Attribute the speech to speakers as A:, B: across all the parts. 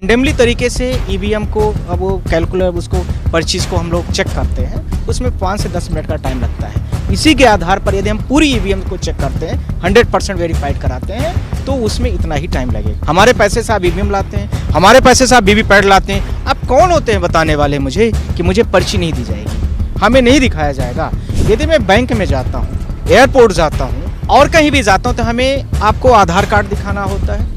A: Randomly तरीके से EVM को अब वो कैलकुलेटर उसको पर्चीज को हम लोग चेक करते हैं, उसमें 5 से 10 मिनट का टाइम लगता है। इसी के आधार पर यदि हम पूरी ईवीएम को चेक करते हैं, 100% वेरीफाइड कराते हैं, तो उसमें इतना ही टाइम लगेगा। हमारे पैसे से आप ईवीएम लाते हैं, हमारे पैसे से आप वीवीपैट लाते हैं। आप कौन होते हैं बताने वाले मुझे कि मुझे पर्ची नहीं दी जाएगी, हमें नहीं दिखाया जाएगा। यदि मैं बैंक में जाता हूँ, एयरपोर्ट जाता हूँ और कहीं भी जाता हूँ, तो हमें आपको आधार कार्ड दिखाना होता है,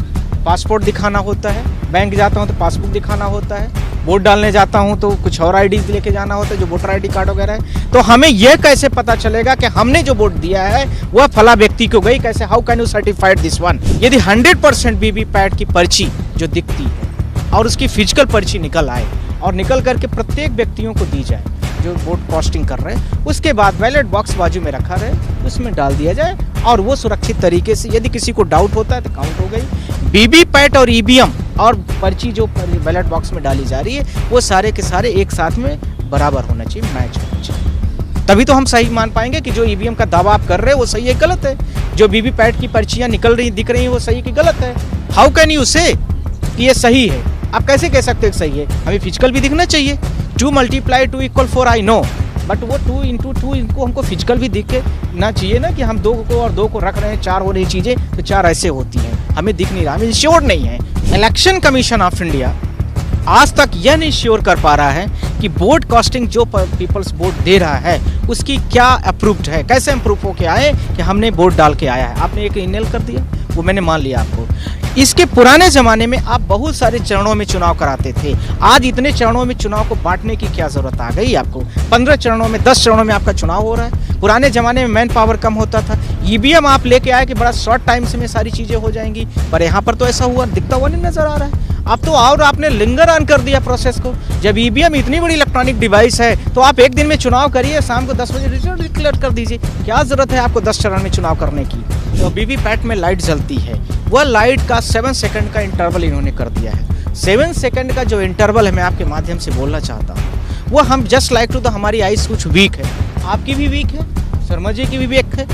A: पासपोर्ट दिखाना होता है। बैंक जाता हूँ तो पासबुक दिखाना होता है। वोट डालने जाता हूँ तो कुछ और आईडीज लेके जाना होता है, जो वोटर आईडी कार्ड वगैरह है। तो हमें यह कैसे पता चलेगा कि हमने जो वोट दिया है वह फला व्यक्ति को गई? कैसे, how can you certified this one? यदि 100% वीवीपैट की पर्ची जो दिखती है और उसकी फिजिकल पर्ची निकल आए और निकल करके प्रत्येक व्यक्तियों को दी जाए जो वोट कास्टिंग कर रहे हैं, उसके बाद बैलेट बॉक्स बाजू में रखा रहे, उसमें डाल दिया जाए और वो सुरक्षित तरीके से, यदि किसी को डाउट होता है तो काउंट हो गई। वीवीपैट और ईवीएम और पर्ची जो बैलेट बॉक्स में डाली जा रही है, वो सारे के सारे एक साथ में बराबर होना चाहिए, मैच होना चाहिए। तभी तो हम सही मान पाएंगे कि जो ईवीएम का दावा आप कर रहे हैं वो सही है गलत है, जो वीवीपैट की पर्चियां निकल रही दिख रही हैं वो सही है कि गलत है। हाउ कैन यू से कि ये सही है? आप कैसे कह सकते हो कि सही है? हमें फिजिकल भी दिखना चाहिए। 2 × 2 = 4 आई नो, बट वो 2 × 2 इनको हमको फिजिकल भी दिख के ना चाहिए ना, कि हम 2 को और 2 को रख रहे हैं, 4 हो रही चीज़ें तो 4 ऐसे होती हैं, हमें दिख नहीं रहा, हमें इंश्योर नहीं है। इलेक्शन कमीशन ऑफ इंडिया आज तक यह नहीं श्योर कर पा रहा है कि वोट कास्टिंग जो पीपल्स वोट दे रहा है उसकी क्या अप्रूव्ड है, कैसे अप्रूव होके आए कि हमने वोट डाल के आया है। आपने एक ईमेल कर दिया, वो मैंने मान लिया आपको। इसके पुराने ज़माने में आप बहुत सारे चरणों में चुनाव कराते थे, आज इतने चरणों में चुनाव को बांटने की क्या ज़रूरत आ गई आपको? 15 चरणों में, 10 चरणों में आपका चुनाव हो रहा है। पुराने ज़माने में मैन पावर कम होता था, ईवीएम आप लेके आए कि बड़ा शॉर्ट टाइम से में सारी चीज़ें हो जाएंगी, पर यहाँ पर तो ऐसा हुआ दिखता हुआ नहीं नज़र आ रहा है। अब तो और आपने लिंगर ऑन कर दिया प्रोसेस को। जब ईवीएम इतनी बड़ी इलेक्ट्रॉनिक डिवाइस है तो आप एक दिन में चुनाव करिए, शाम को 10 बजे रिजल्ट डिक्लेयर कर दीजिए। क्या ज़रूरत है आपको 10 चरण में चुनाव करने की? तो वीवीपैट में लाइट जलती है, वह लाइट का 7 सेकंड का इंटरवल इन्होंने कर दिया है। 7 सेकंड का जो इंटरवल है, मैं आपके माध्यम से बोलना चाहता हूँ, वो हम जस्ट लाइक टू द हमारी आइज़ कुछ वीक है, आपकी भी वीक है, शर्मा जी की भी वीक है,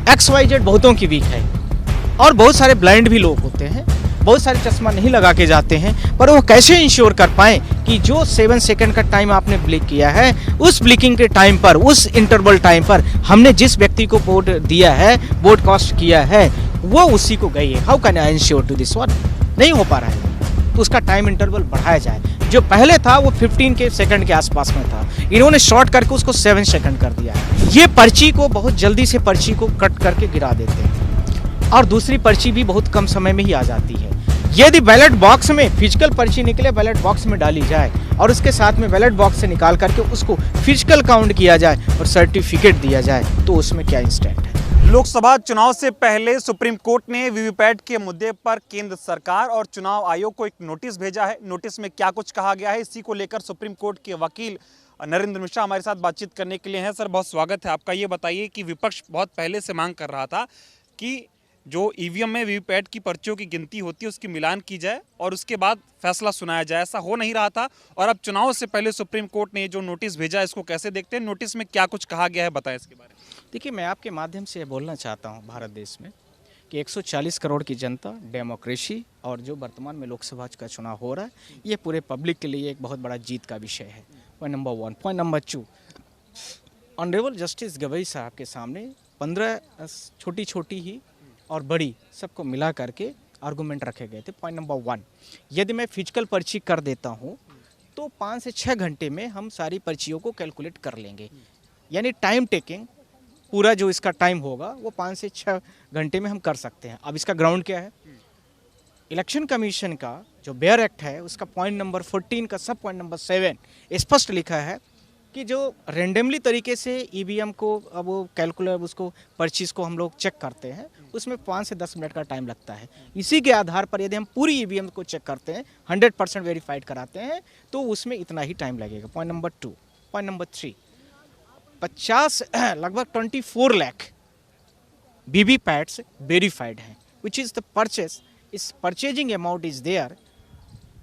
A: XYZ बहुतों की वीक है, और बहुत सारे ब्लाइंड भी लोग होते हैं, बहुत सारे चश्मा नहीं लगा के जाते हैं, पर वो कैसे इंश्योर कर पाएँ कि जो 7 सेकंड का टाइम आपने ब्लिक किया है, उस ब्लिकिंग के टाइम पर, उस इंटरवल टाइम पर हमने जिस व्यक्ति को वोट दिया है, वोट कास्ट किया है, वो उसी को गई है। How can I ensure to this one? नहीं हो पा रहा है, तो उसका टाइम इंटरवल बढ़ाया जाए। जो पहले था वो 15 सेकंड के आसपास में था, इन्होंने शॉर्ट करके उसको 7 सेकंड कर दिया है। ये पर्ची को बहुत जल्दी से पर्ची को कट करके गिरा देते हैं और दूसरी पर्ची भी बहुत कम समय में ही आ जाती है। यदि बैलेट बॉक्स में फिजिकल पर्ची निकले, बैलेट बॉक्स में डाली जाए और उसके साथ में बैलेट बॉक्स से निकाल करके उसको फिजिकल काउंट किया जाए और सर्टिफिकेट दिया जाए, तो उसमें क्या इंस्टेंट है?
B: लोकसभा चुनाव से पहले सुप्रीम कोर्ट ने वीवीपैट के मुद्दे पर केंद्र सरकार और चुनाव आयोग को एक नोटिस भेजा है। नोटिस में क्या कुछ कहा गया है, इसी को लेकर सुप्रीम कोर्ट के वकील नरेंद्र मिश्रा हमारे साथ बातचीत करने के लिए हैं। सर, बहुत स्वागत है आपका। ये बताइए कि विपक्ष बहुत पहले से मांग कर रहा था कि जो ईवीएम में वीवीपैट की पर्चियों की गिनती होती है उसकी मिलान की जाए और उसके बाद फैसला सुनाया जाए। ऐसा हो नहीं रहा था और अब चुनाव से पहले सुप्रीम कोर्ट ने जो नोटिस भेजा है, इसको कैसे देखते हैं? नोटिस में क्या कुछ कहा गया है, बताएं इसके बारे में।
A: देखिए, मैं आपके माध्यम से बोलना चाहता हूँ भारत देश में कि 140 करोड़ की जनता, डेमोक्रेसी और जो वर्तमान में लोकसभा का चुनाव हो रहा है, ये पूरे पब्लिक के लिए एक बहुत बड़ा जीत का विषय है। Point number 1। Point number 2, honourable justice Gavai साहब के सामने 15 छोटी छोटी ही और बड़ी सबको मिला करके आर्गूमेंट रखे गए थे। पॉइंट नंबर 1, यदि मैं फिजिकल पर्ची कर देता हूँ तो 5 से 6 घंटे में हम सारी पर्चियों को कैलकुलेट कर लेंगे, यानी टाइम टेकिंग पूरा जो इसका टाइम होगा वो 5 से 6 घंटे में हम कर सकते हैं। अब इसका ग्राउंड क्या है? इलेक्शन कमीशन का जो बेयर एक्ट है उसका पॉइंट नंबर 14 का सब पॉइंट नंबर 7 स्पष्ट लिखा है कि जो रेंडमली तरीके से ईवीएम को अब वो कैलकुलेटर उसको पर्चीज को हम लोग चेक करते हैं, उसमें 5 से 10 मिनट का टाइम लगता है। इसी के आधार पर यदि हम पूरी ईवीएम को चेक करते हैं, 100% वेरीफाइड कराते हैं, तो उसमें इतना ही टाइम लगेगा। Point number 2। पॉइंट नंबर 3, 50 लगभग 24 लाख वीवीपैट्स वेरीफाइड हैं, विच इज़ द परचेज, इस purchasing amount is there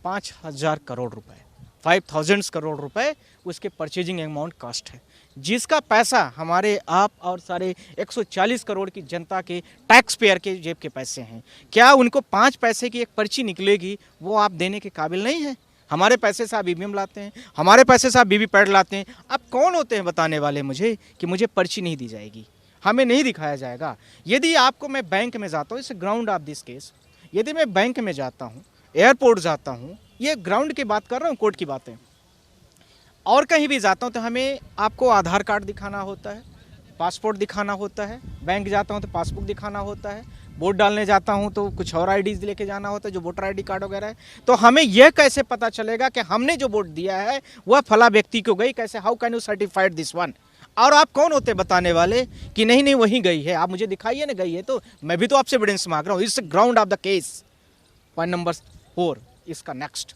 A: 5,000 crore रुपए। 5,000 करोड़ रुपए उसके परचेजिंग अमाउंट कॉस्ट है, जिसका पैसा हमारे आप और सारे 140 करोड़ की जनता के टैक्स पेयर के जेब के पैसे हैं। क्या उनको 5 पैसे की एक पर्ची निकलेगी वो आप देने के काबिल नहीं है? हमारे पैसे से आप ईवीएम लाते हैं, हमारे पैसे से आप वीवीपैट लाते हैं। आप कौन होते हैं बताने वाले मुझे कि मुझे पर्ची नहीं दी जाएगी, हमें नहीं दिखाया जाएगा? यदि आपको मैं बैंक में जाता हूँ, इस ग्राउंड ऑफ दिस केस, यदि मैं बैंक में जाता हूँ, एयरपोर्ट जाता हूँ, ये ग्राउंड की बात कर रहा हूँ, कोर्ट की बातें, और कहीं भी जाता हूँ तो हमें आपको आधार कार्ड दिखाना होता है, पासपोर्ट दिखाना होता है, बैंक जाता हूँ तो पासबुक दिखाना होता है, वोट डालने जाता हूँ तो कुछ और आईडीज लेके जाना होता है जो वोटर आईडी कार्ड वगैरह है। तो हमें यह कैसे पता चलेगा कि हमने जो वोट दिया है वह फला व्यक्ति को गई? कैसे, how can you certified this one? और आप कौन होते बताने वाले कि नहीं नहीं वहीं गई है? आप मुझे दिखाइए ना गई है तो मैं भी तो आपसे एविडेंस मांग रहा हूँ। इस ground of the case. Point number 4 इसका नेक्स्ट,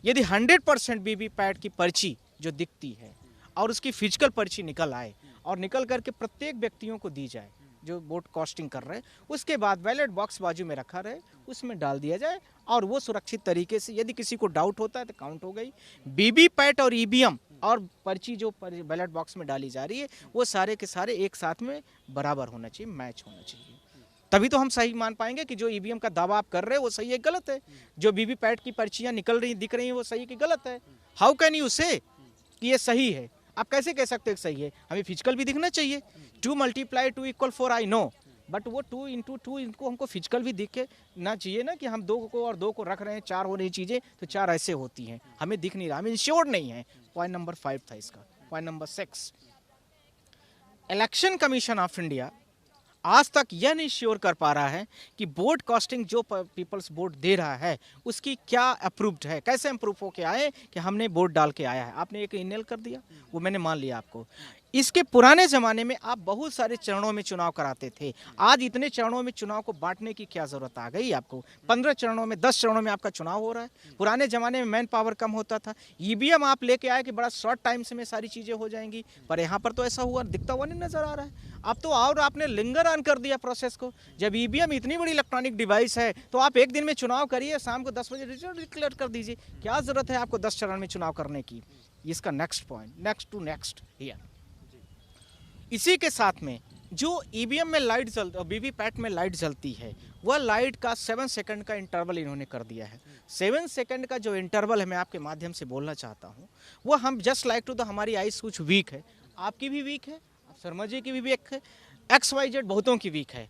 A: यदि 100% वीवीपैट की पर्ची जो दिखती है और उसकी फिजिकल पर्ची निकल आए और निकल करके प्रत्येक व्यक्तियों को दी जाए जो वोट कास्टिंग कर रहे हैं, उसके बाद बैलेट बॉक्स बाजू में रखा रहे, उसमें डाल दिया जाए और वो सुरक्षित तरीके से, यदि किसी को डाउट होता है तो काउंट हो गई। वीवीपैट और ईवीएम और पर्ची जो बैलेट बॉक्स में डाली जा रही है वो सारे के सारे एक साथ में बराबर होना चाहिए, मैच होना चाहिए, तभी तो हम सही मान पाएंगे कि जो ईवीएम का दावा आप कर रहे हैं वो सही है गलत है, जो वीवीपैट की पर्चियां निकल रही दिख रही हैं वो सही कि गलत है। हाउ कैन यू से कि ये सही है? आप कैसे कह सकते हो सही है? हमें फिजिकल भी दिखना चाहिए। 2 × 2 = 4 आई नो, बट वो 2 × 2 इनको हमको फिजिकल भी दिखे ना चाहिए ना कि हम 2 को और 2 को रख रहे हैं, 4 हो रही चीज़ें तो 4 ऐसे होती हैं, हमें दिख नहीं रहा, हमें इंश्योर्ड नहीं है। पॉइंट नंबर 5 था इसका। Point number 6, election commission of India आज तक यह नहीं श्योर कर पा रहा है कि वोट कास्टिंग जो पीपल्स वोट दे रहा है उसकी क्या अप्रूव्ड है, कैसे अप्रूव होके आए कि हमने वोट डाल के आया है। आपने एक ईमेल कर दिया, वो मैंने मान लिया आपको। इसके पुराने ज़माने में आप बहुत सारे चरणों में चुनाव कराते थे, आज इतने चरणों में चुनाव को बांटने की क्या ज़रूरत आ गई आपको? 15 चरणों में, 10 चरणों में आपका चुनाव हो रहा है। पुराने ज़माने में मैन पावर कम होता था, ईवीएम आप लेके आए कि बड़ा शॉर्ट टाइम से में सारी चीज़ें हो जाएंगी, पर यहाँ पर तो ऐसा हुआ दिखता हुआ नहीं नज़र आ रहा है। अब तो और आपने लिंगर ऑन कर दिया प्रोसेस को। जब ईवीएम इतनी बड़ी इलेक्ट्रॉनिक डिवाइस है तो आप एक दिन में चुनाव करिए, शाम को 10 बजे रिजल्ट डिक्लेयर कर दीजिए। क्या ज़रूरत है आपको 10 चरण में चुनाव करने की? इसका next point, next to next here. इसी के साथ में जो ईवीएम में लाइट वीवीपैट में लाइट जलती है वह लाइट का 7 सेकंड का इंटरवल इन्होंने कर दिया है। 7 सेकंड का जो इंटरवल है, मैं आपके माध्यम से बोलना चाहता हूँ, वो हम जस्ट लाइक टू द हमारी आइज कुछ वीक है, आपकी भी वीक है, शर्मा जी की भी वीक है, XYZ बहुतों की वीक है,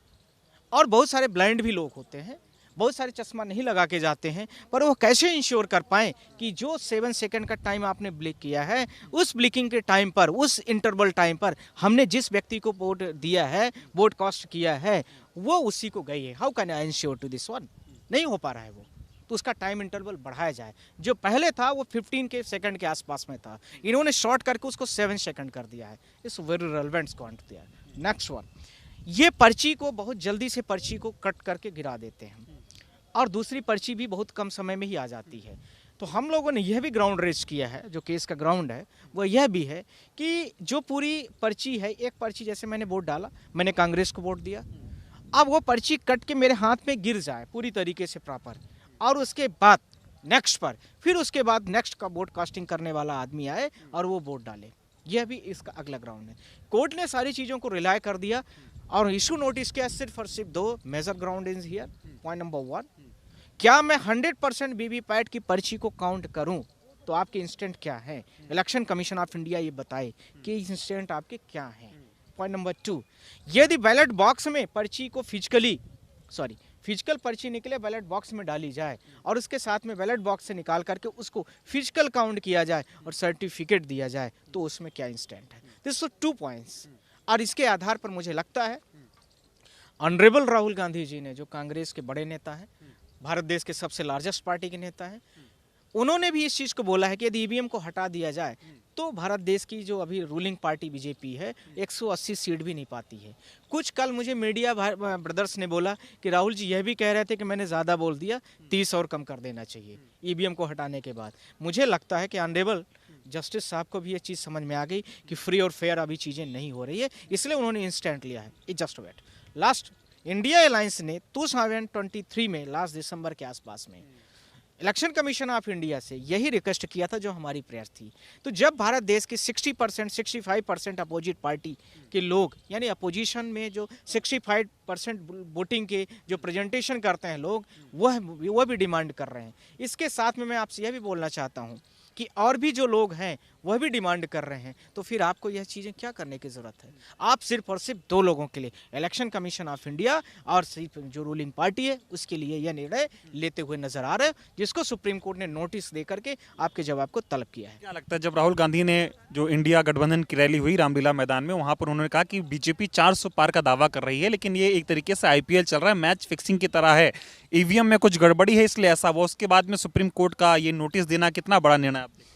A: और बहुत सारे ब्लाइंड भी लोग होते हैं, बहुत सारे चश्मा नहीं लगा के जाते हैं, पर वो कैसे इंश्योर कर पाएँ कि जो 7 सेकंड का टाइम आपने ब्लिक किया है उस ब्लिकिंग के टाइम पर, उस इंटरवल टाइम पर हमने जिस व्यक्ति को वोट दिया है, वोट कास्ट किया है, वो उसी को गई है। How can I ensure to this one? नहीं हो पा रहा है वो, तो उसका टाइम इंटरवल बढ़ाया जाए। जो पहले था वो 15 सेकंड के आसपास में था, इन्होंने शॉर्ट करके उसको 7 सेकंड कर दिया है। इट्स वेरी रेलेवेंट पॉइंट दिया। नेक्स्ट वन, ये पर्ची को बहुत जल्दी से पर्ची को कट करके गिरा देते हैं और दूसरी पर्ची भी बहुत कम समय में ही आ जाती है। तो हम लोगों ने यह भी ग्राउंड रेज किया है, जो केस का ग्राउंड है वो यह भी है कि जो पूरी पर्ची है, एक पर्ची जैसे मैंने वोट डाला, मैंने कांग्रेस को वोट दिया, अब वो पर्ची कट के मेरे हाथ में गिर जाए पूरी तरीके से प्रॉपर, और उसके बाद नेक्स्ट पर फिर उसके बाद नेक्स्ट का वोट कास्टिंग करने वाला आदमी आए और वो वोट डाले, यह भी इसका अगला ग्राउंड है। कोर्ट ने सारी चीज़ों को रिलाय कर दिया और इशू नोटिस किया सिर्फ और सिर्फ 2 major ground is here. Point number 1, क्या मैं 100% वीवीपैट की पर्ची को काउंट करूं तो आपके इंस्टेंट क्या है? इलेक्शन कमीशन ऑफ इंडिया ये बताए कि इंस्टेंट आपके क्या हैं। पॉइंट नंबर 2, यदि बैलेट बॉक्स में पर्ची को फिजिकल पर्ची निकले बैलेट बॉक्स में डाली जाए और उसके साथ में बैलेट बॉक्स से निकाल करके उसको फिजिकल काउंट किया जाए और सर्टिफिकेट दिया जाए तो उसमें क्या इंस्टेंट है? This 2 points. और इसके आधार पर मुझे लगता है ऑनरेबल राहुल गांधी जी ने, जो कांग्रेस के बड़े नेता हैं, भारत देश के सबसे लार्जेस्ट पार्टी के नेता हैं, उन्होंने भी इस चीज़ को बोला है कि यदि ईवीएम को हटा दिया जाए तो भारत देश की जो अभी रूलिंग पार्टी बीजेपी है 180 सीट भी नहीं पाती है। कुछ कल मुझे मीडिया ब्रदर्स ने बोला कि राहुल जी यह भी कह रहे थे कि मैंने ज़्यादा बोल दिया, 30 और कम कर देना चाहिए ईवीएम को हटाने के बाद। मुझे लगता है कि ऑनरेबल जस्टिस साहब को भी ये चीज़ समझ में आ गई कि फ्री और फेयर अभी चीज़ें नहीं हो रही है, इसलिए उन्होंने इंस्टेंट लिया है। It just wait. Last India alliance ने 2023 में लास्ट दिसंबर के आसपास में इलेक्शन कमीशन ऑफ इंडिया से यही रिक्वेस्ट किया था जो हमारी प्रेयर थी। तो जब भारत देश की 60% 65% अपोजिट पार्टी के लोग, यानी अपोजिशन में जो 65% वोटिंग के जो प्रेजेंटेशन करते हैं लोग, वह भी डिमांड कर रहे हैं। इसके साथ में मैं आपसे यह भी बोलना चाहता हूँ कि और भी जो लोग हैं वह भी डिमांड कर रहे हैं, तो फिर आपको यह चीज़ें क्या करने की ज़रूरत है? आप सिर्फ और सिर्फ 2 लोगों के लिए, इलेक्शन कमीशन ऑफ इंडिया और सिर्फ जो रूलिंग पार्टी है उसके लिए यह निर्णय लेते हुए नजर आ रहे हैं, जिसको सुप्रीम कोर्ट ने नोटिस दे करके आपके जवाब को तलब किया है।
B: क्या लगता है, जब राहुल गांधी ने जो इंडिया गठबंधन की रैली हुई रामलीला मैदान में, वहां पर उन्होंने कहा कि बीजेपी 400 पार का दावा कर रही है, लेकिन ये एक तरीके से आईपीएल चल रहा है, मैच फिक्सिंग की तरह है, ईवीएम में कुछ गड़बड़ी है इसलिए ऐसा हुआ। उसके बाद में सुप्रीम कोर्ट का ये नोटिस देना कितना बड़ा निर्णय आप देखते हैं?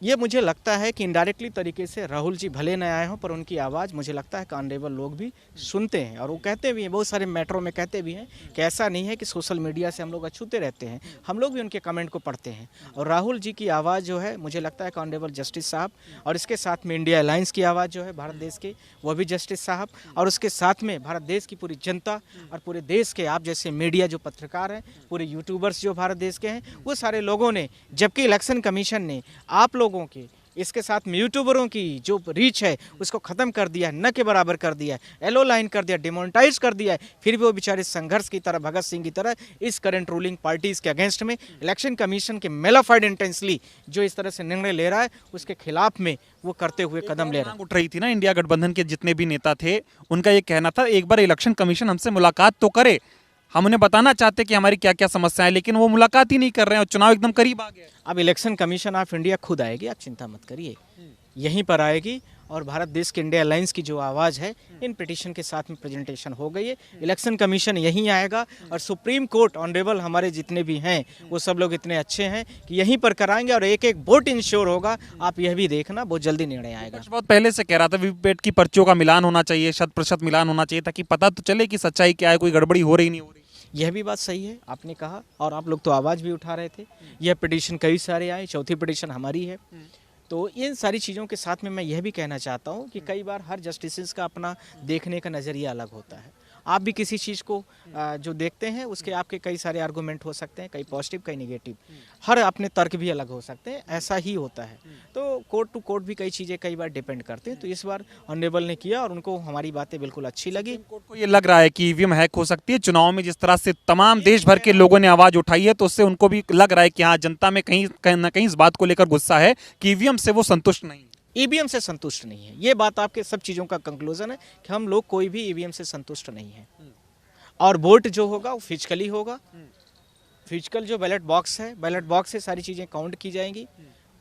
A: ये मुझे लगता है कि इनडायरेक्टली तरीके से राहुल जी भले न आए हों, पर उनकी आवाज़ मुझे लगता है कि ऑनरेबल लोग भी सुनते हैं, और वो कहते भी हैं, बहुत सारे मैटरों में कहते भी हैं कि ऐसा नहीं है कि सोशल मीडिया से हम लोग अछूते रहते हैं, हम लोग भी उनके कमेंट को पढ़ते हैं। और राहुल जी की आवाज़ जो है, मुझे लगता है कि ऑनरेबल जस्टिस साहब, और इसके साथ में इंडिया अलायंस की आवाज़ जो है भारत देश के, वह भी जस्टिस साहब, और उसके साथ में भारत देश की पूरी जनता और पूरे देश के आप जैसे मीडिया जो पत्रकार हैं, पूरे यूट्यूबर्स जो भारत देश के हैं, वो सारे लोगों ने, जबकि इलेक्शन कमीशन ने आप लोगों के, इसके साथ में यूट्यूबरों की जो रीच है उसको ख़त्म कर दिया, न के बराबर कर दिया, एलो लाइन कर दिया, डिमोनेटाइज कर दिया है, फिर भी वो बेचारे संघर्ष की तरह, भगत सिंह की तरह इस करंट रूलिंग पार्टीज़ के अगेंस्ट में, इलेक्शन कमीशन के मेलाफाइड इंटेंसली जो इस तरह से निर्णय ले रहा है, उसके खिलाफ में वो करते हुए कदम ले रहा है।
B: उठ रही थी ना, इंडिया गठबंधन के जितने भी नेता थे उनका ये कहना था एक बार इलेक्शन कमीशन हमसे मुलाकात तो करे, हम उन्हें बताना चाहते कि हमारी क्या क्या समस्याएं, लेकिन वो मुलाकात ही नहीं कर रहे हैं और चुनाव एकदम करीब आ गया।
A: अब इलेक्शन कमीशन ऑफ इंडिया खुद आएगी, आप चिंता मत करिए, यहीं पर आएगी, और भारत देश के इंडिया अलायंस की जो आवाज़ है इन पिटीशन के साथ में प्रेजेंटेशन हो गई है, इलेक्शन कमीशन यहीं आएगा, और सुप्रीम कोर्ट ऑनरेबल हमारे जितने भी हैं वो सब लोग इतने अच्छे हैं कि यहीं पर कराएंगे, और एक एक वोट इंश्योर होगा। आप यह भी देखना, बहुत जल्दी निर्णय आएगा।
B: बहुत पहले से कह रहा था वीवीपैट की पर्चियों का मिलान होना चाहिए, 100% मिलान होना चाहिए, ताकि पता तो चले कि सच्चाई क्या है, कोई गड़बड़ी हो रही नहीं हो रही।
A: यह भी बात सही है, आपने कहा, और आप लोग तो आवाज़ भी उठा रहे थे। यह पिटीशन कई सारे आए, चौथी पिटीशन हमारी है। तो इन सारी चीज़ों के साथ में मैं यह भी कहना चाहता हूँ कि कई बार हर जस्टिस का अपना देखने का नज़रिया अलग होता है। आप भी किसी चीज़ को जो देखते हैं उसके आपके कई सारे आर्गूमेंट हो सकते हैं, कई पॉजिटिव कई नेगेटिव, हर अपने तर्क भी अलग हो सकते हैं, ऐसा ही होता है। तो कोर्ट टू कोर्ट भी कई चीज़ें कई बार डिपेंड करते हैं। तो इस बार ऑनरेबल ने किया और उनको हमारी बातें बिल्कुल अच्छी लगी।
B: कोर्ट को ये लग रहा है कि ईवीएम हैक हो सकती है चुनाव में, जिस तरह से तमाम देश भर के लोगों ने आवाज़ उठाई है, तो उससे उनको भी लग रहा है कि हाँ, जनता में कहीं ना कहीं इस बात को लेकर गुस्सा है कि ईवीएम से वो संतुष्ट नहीं,
A: ईवीएम से संतुष्ट नहीं है। ये बात आपके सब चीज़ों का कंक्लूजन है कि हम लोग कोई भी ईवीएम से संतुष्ट नहीं है, और वोट जो होगा वो फिजिकली होगा। फिजिकल जो बैलेट बॉक्स है, बैलेट बॉक्स से सारी चीज़ें काउंट की जाएंगी,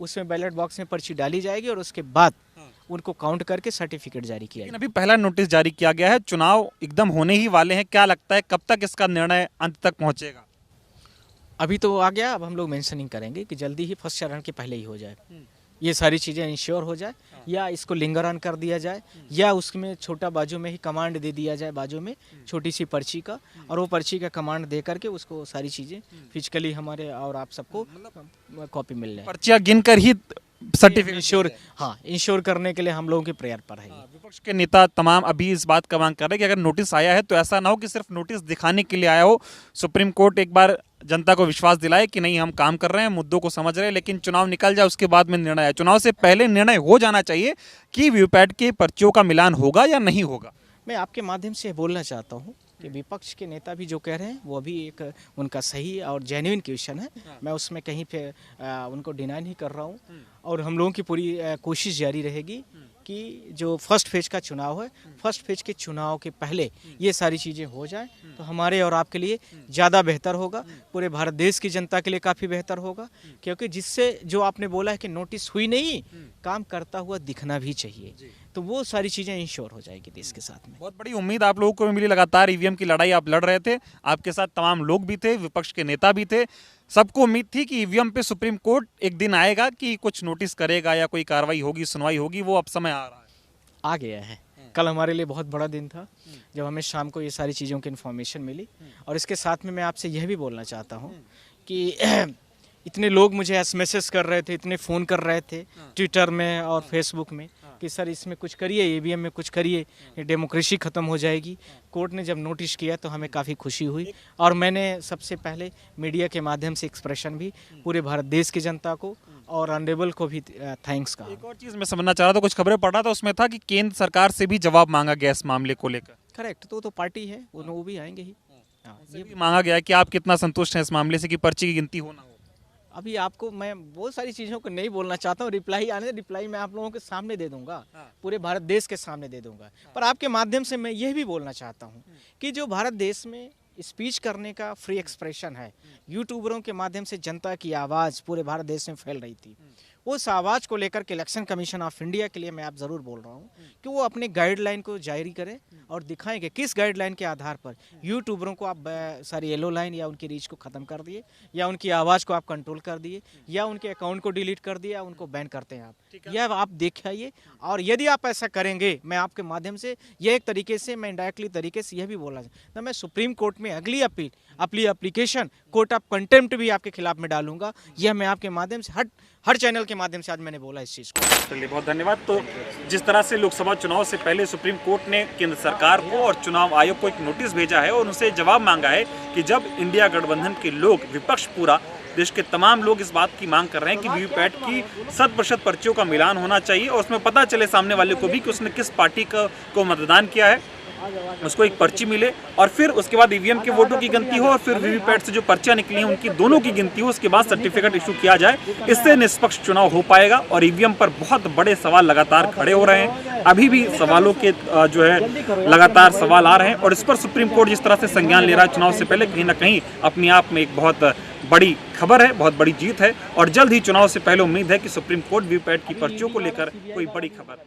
A: उसमें बैलेट बॉक्स में पर्ची डाली जाएगी, और उसके बाद उनको काउंट करके सर्टिफिकेट जारी किया जाएगा।
B: अभी पहला नोटिस जारी किया गया है, चुनाव एकदम होने ही वाले हैं, क्या लगता है कब तक इसका निर्णय अंत तक पहुंचेगा?
A: अभी तो आ गया, अब हम लोग मेंशनिंग करेंगे कि जल्दी ही फर्स्ट चरण के पहले ही हो जाए, ये सारी चीज़ें इंश्योर हो जाए, या इसको लिंगर ऑन कर दिया जाए, या उसमें छोटा बाजू में ही कमांड दे दिया जाए, बाजू में छोटी सी पर्ची का, और वो पर्ची का कमांड दे करके उसको सारी चीज़ें फिजिकली हमारे और आप सबको कॉपी मिल जाए।
B: पर्चियां गिनकर ही सर्टिफिकेट
A: इंश्योर, हाँ, इंश्योर करने के लिए हम लोगों की प्रेयर पर है।
B: विपक्ष के नेता तमाम अभी इस बात का मांग कर रहे हैं कि अगर नोटिस आया है तो ऐसा ना हो कि सिर्फ नोटिस दिखाने के लिए आया हो, सुप्रीम कोर्ट एक बार जनता को विश्वास दिलाए कि नहीं, हम काम कर रहे हैं, मुद्दों को समझ रहे हैं, लेकिन चुनाव निकल जाए उसके बाद में निर्णय आए। चुनाव से पहले निर्णय हो जाना चाहिए कि वीवीपैट के पर्चियों का मिलान होगा या नहीं होगा।
A: मैं आपके माध्यम से बोलना चाहता हूँ कि विपक्ष के नेता भी जो कह रहे हैं वो भी एक उनका सही और जेन्युइन क्वेश्चन है, मैं उसमें कहीं पे उनको डिनाई नहीं कर रहा हूँ, और हम लोगों की पूरी कोशिश जारी रहेगी कि जो फर्स्ट फेज का चुनाव है, फर्स्ट फेज के चुनाव के पहले ये सारी चीज़ें हो जाएं तो हमारे और आपके लिए ज़्यादा बेहतर होगा, पूरे भारत देश की जनता के लिए काफ़ी बेहतर होगा, क्योंकि जिससे जो आपने बोला है कि नोटिस हुई नहीं, काम करता हुआ दिखना भी चाहिए, तो वो सारी चीज़ें इंश्योर हो जाएगी देश के साथ में।
B: बहुत बड़ी उम्मीद आप लोगों को भी मिली, लगातार ईवीएम की लड़ाई आप लड़ रहे थे, आपके साथ तमाम लोग भी थे, विपक्ष के नेता भी थे, सबको उम्मीद थी कि ईवीएम पे सुप्रीम कोर्ट एक दिन आएगा कि कुछ नोटिस करेगा या कोई कार्रवाई होगी, सुनवाई होगी, वो अब समय आ रहा है,
A: आ गया है। कल हमारे लिए बहुत बड़ा दिन था जब हमें शाम को ये सारी चीज़ों की इन्फॉर्मेशन मिली, और इसके साथ में मैं आपसे यह भी बोलना चाहता हूँ कि इतने लोग मुझे एसएमएस कर रहे थे, इतने फ़ोन कर रहे थे ट्विटर में और फेसबुक में कि सर इसमें कुछ करिए, ईवीएम में कुछ करिए, ये डेमोक्रेसी ख़त्म हो जाएगी। कोर्ट ने जब नोटिस किया तो हमें काफ़ी खुशी हुई और मैंने सबसे पहले मीडिया के माध्यम से एक्सप्रेशन भी पूरे भारत देश की जनता को और ऑनरेबल को भी थैंक्स कहा।
B: एक और चीज़ मैं समझना चाह रहा था, कुछ खबरें पढ़ रहा था, उसमें था कि केंद्र सरकार से भी जवाब मांगा गया इस मामले को लेकर।
A: करेक्ट, तो पार्टी है, वो भी आएंगे ही। हाँ,
B: ये भी मांगा गया है कि आप कितना संतुष्ट हैं इस मामले से कि पर्ची की गिनती हो ना हो।
A: अभी आपको मैं बहुत सारी चीज़ों को नहीं बोलना चाहता हूँ, रिप्लाई मैं आप लोगों के सामने दे दूंगा, पूरे भारत देश के सामने दे दूंगा। पर आपके माध्यम से मैं यह भी बोलना चाहता हूँ कि जो भारत देश में स्पीच करने का फ्री एक्सप्रेशन है, यूट्यूबरों के माध्यम से जनता की आवाज़ पूरे भारत देश में फैल रही थी, उस आवाज़ को लेकर के इलेक्शन कमीशन ऑफ इंडिया के लिए मैं आप ज़रूर बोल रहा हूँ कि वो अपने गाइडलाइन को जारी करें और दिखाएंगे किस गाइडलाइन के आधार पर यूट्यूबरों को आप सारी येलो लाइन या उनकी रीच को ख़त्म कर दिए या उनकी आवाज़ को आप कंट्रोल कर दिए या उनके अकाउंट को डिलीट कर दिया, उनको बैन करते हैं आप। यह आप दिखाइए और यदि आप ऐसा करेंगे, मैं आपके माध्यम से यह एक तरीके से मैं इनडायरेक्टली तरीके से यह भी बोला तो मैं सुप्रीम कोर्ट में अगली अपनी एप्लीकेशन कोर्ट ऑफ कंटेम्प्ट भी आपके खिलाफ में डालूंगा। यह मैं आपके माध्यम से हर चैनल के माध्यम से आज मैंने बोला इस चीज़ को।
B: चलिए, बहुत धन्यवाद। तो जिस तरह से लोकसभा चुनाव से पहले सुप्रीम कोर्ट ने केंद्र सरकार को और चुनाव आयोग को एक नोटिस भेजा है और उनसे जवाब मांगा है कि जब इंडिया गठबंधन के लोग, विपक्ष पूरा देश के तमाम लोग इस बात की मांग कर रहे हैं कि वीवीपैट की 100% पर्चियों का मिलान होना चाहिए और उसमें पता चले सामने वाले को भी कि उसने किस पार्टी को मतदान किया है, उसको एक पर्ची मिले और फिर उसके बाद ईवीएम के वोटों की गिनती हो और फिर वीवीपैट से जो पर्चियां निकली हैं उनकी दोनों की गिनती हो, उसके बाद सर्टिफिकेट इशू किया जाए। इससे निष्पक्ष चुनाव हो पाएगा और ईवीएम पर बहुत बड़े सवाल लगातार खड़े हो रहे हैं। अभी भी सवालों के जो है लगातार सवाल आ रहे हैं और इस पर सुप्रीम कोर्ट जिस तरह से संज्ञान ले रहा है चुनाव से पहले, कहीं ना कहीं अपने आप में एक बहुत बड़ी खबर है, बहुत बड़ी जीत है और जल्द ही चुनाव से पहले उम्मीद है कि सुप्रीम कोर्ट वीवीपैट की पर्चियों को लेकर कोई बड़ी खबर